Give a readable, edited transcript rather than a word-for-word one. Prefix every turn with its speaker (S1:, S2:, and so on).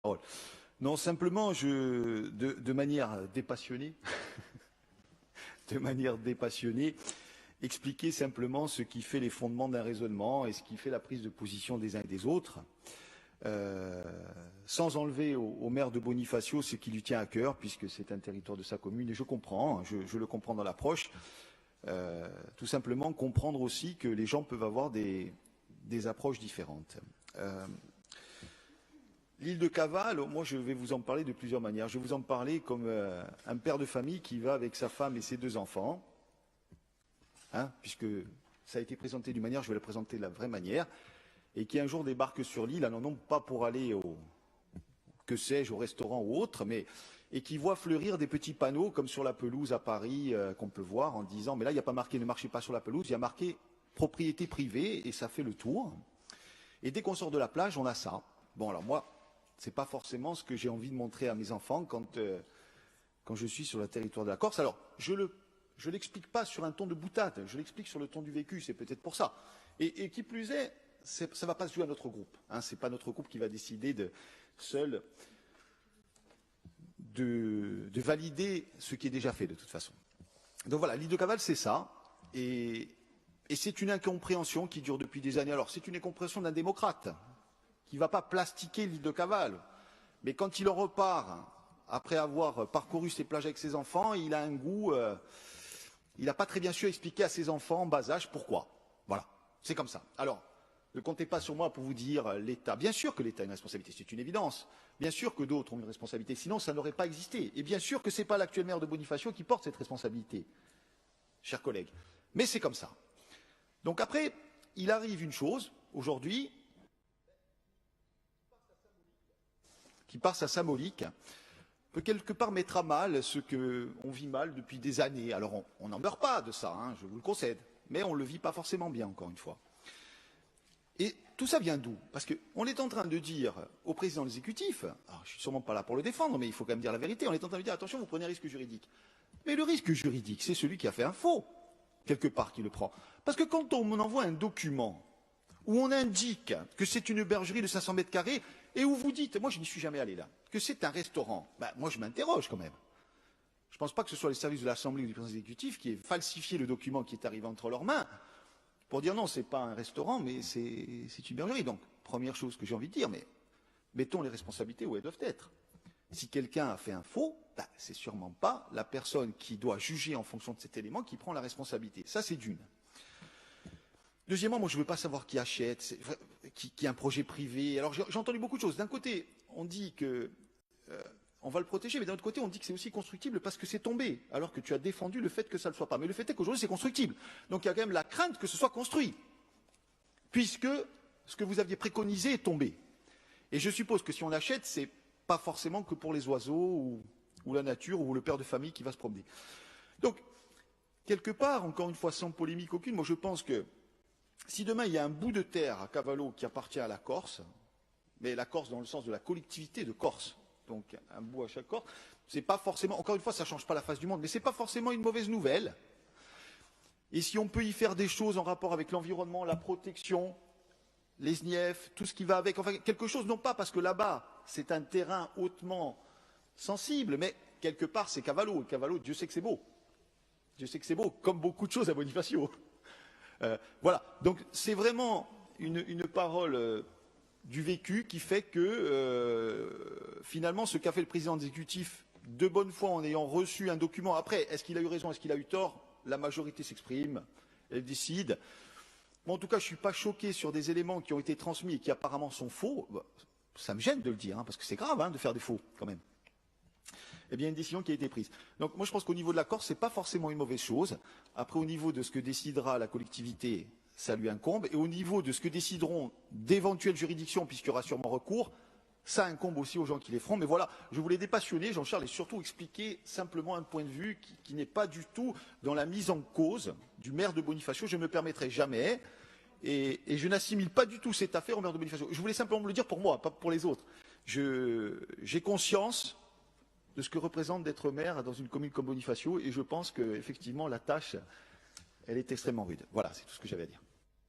S1: parole. Non, simplement, de manière dépassionnée, de manière dépassionnée, expliquer simplement ce qui fait les fondements d'un raisonnement et ce qui fait la prise de position des uns et des autres, sans enlever au maire de Bonifacio ce qui lui tient à cœur, puisque c'est un territoire de sa commune, et je comprends, je le comprends dans l'approche, tout simplement comprendre aussi que les gens peuvent avoir des approches différentes. L'île de Caval, moi je vais vous en parler de plusieurs manières. Je vais vous en parler comme un père de famille qui va avec sa femme et ses 2 enfants, puisque ça a été présenté d'une manière, je vais le présenter de la vraie manière, et qui un jour débarque sur l'île, non pas pour aller que sais-je, au restaurant ou autre, et qui voit fleurir des petits panneaux comme sur la pelouse à Paris qu'on peut voir en disant, mais là il n'y a pas marqué ne marchez pas sur la pelouse, il y a marqué propriété privée, et ça fait le tour. Et dès qu'on sort de la plage, on a ça. Bon, alors moi, c'est pas forcément ce que j'ai envie de montrer à mes enfants quand je suis sur le territoire de la Corse. Alors, je l'explique pas sur un ton de boutade, je l'explique sur le ton du vécu, c'est peut-être pour ça. Et qui plus est, ça va pas se jouer à notre groupe. C'est pas notre groupe qui va décider seul de valider ce qui est déjà fait de toute façon. Donc voilà, l'île de Caval, c'est ça. Et c'est une incompréhension qui dure depuis des années. Alors, c'est une incompréhension d'un démocrate qui ne va pas plastiquer l'île de Caval. Mais quand il en repart, après avoir parcouru ces plages avec ses enfants, il a un goût... il n'a pas très bien su expliquer à ses enfants en bas âge pourquoi. Voilà, c'est comme ça. Alors, ne comptez pas sur moi pour vous dire l'État. Bien sûr que l'État a une responsabilité, c'est une évidence. Bien sûr que d'autres ont une responsabilité, sinon ça n'aurait pas existé. Et bien sûr que ce n'est pas l'actuel maire de Bonifacio qui porte cette responsabilité, chers collègues. Mais c'est comme ça. Donc après, il arrive une chose, aujourd'hui, qui par sa symbolique, peut quelque part mettre à mal ce qu'on vit mal depuis des années. Alors on n'en meurt pas de ça, je vous le concède, mais on ne le vit pas forcément bien, encore une fois. Et tout ça vient d'où? Parce qu'on est en train de dire au président de l'exécutif, alors je ne suis sûrement pas là pour le défendre, mais il faut quand même dire la vérité, on est en train de dire attention, vous prenez un risque juridique. Mais le risque juridique, c'est celui qui a fait un faux, quelque part, qui le prend. Parce que quand on envoie un document où on indique que c'est une bergerie de 500 mètres carrés, et où vous dites, moi je n'y suis jamais allé là, que c'est un restaurant, moi je m'interroge quand même. Je ne pense pas que ce soit les services de l'Assemblée ou du président exécutif qui aient falsifié le document qui est arrivé entre leurs mains pour dire non, ce n'est pas un restaurant, mais c'est une bergerie. Donc, première chose que j'ai envie de dire, mais mettons les responsabilités où elles doivent être. Si quelqu'un a fait un faux, c'est sûrement pas la personne qui doit juger en fonction de cet élément qui prend la responsabilité. Ça, c'est d'une. Deuxièmement, moi je ne veux pas savoir qui achète, qui a un projet privé. Alors j'ai entendu beaucoup de choses. D'un côté, on dit que on va le protéger, mais d'un autre côté, on dit que c'est aussi constructible parce que c'est tombé, alors que tu as défendu le fait que ça ne le soit pas. Mais le fait est qu'aujourd'hui, c'est constructible. Donc il y a quand même la crainte que ce soit construit, puisque ce que vous aviez préconisé est tombé. Et je suppose que si on achète, c'est pas forcément que pour les oiseaux ou la nature ou le père de famille qui va se promener. Donc, quelque part, encore une fois, sans polémique aucune, moi je pense que si demain il y a un bout de terre à Cavallo qui appartient à la Corse, mais la Corse dans le sens de la collectivité de Corse, donc un bout à chaque Corse, c'est pas forcément, encore une fois, ça ne change pas la face du monde, mais c'est pas forcément une mauvaise nouvelle. Et si on peut y faire des choses en rapport avec l'environnement, la protection, les SNIEF, tout ce qui va avec, enfin quelque chose, non pas parce que là-bas c'est un terrain hautement sensible, mais quelque part c'est Cavallo, et Cavallo, Dieu sait que c'est beau. Dieu sait que c'est beau, comme beaucoup de choses à Bonifacio. Voilà, donc c'est vraiment une parole du vécu qui fait que finalement ce qu'a fait le président exécutif de bonne foi en ayant reçu un document, après est-ce qu'il a eu raison, est-ce qu'il a eu tort, la majorité s'exprime, elle décide. Bon, en tout cas je ne suis pas choqué sur des éléments qui ont été transmis et qui apparemment sont faux. Ça me gêne de le dire, parce que c'est grave de faire des faux quand même. Eh bien, une décision qui a été prise. Donc, moi, je pense qu'au niveau de la Corse, ce n'est pas forcément une mauvaise chose. Après, au niveau de ce que décidera la collectivité, ça lui incombe. Et au niveau de ce que décideront d'éventuelles juridictions, puisqu'il y aura sûrement recours, ça incombe aussi aux gens qui les feront. Mais voilà, je voulais dépassionner, Jean-Charles, et surtout expliquer simplement un point de vue qui n'est pas du tout dans la mise en cause du maire de Bonifacio. Je ne me permettrai jamais. Et je n'assimile pas du tout cette affaire au maire de Bonifacio. Je voulais simplement me le dire pour moi, pas pour les autres. J'ai conscience de ce que représente d'être maire dans une commune comme Bonifacio, et je pense qu'effectivement la tâche, elle est extrêmement rude. Voilà, c'est tout ce que j'avais à dire.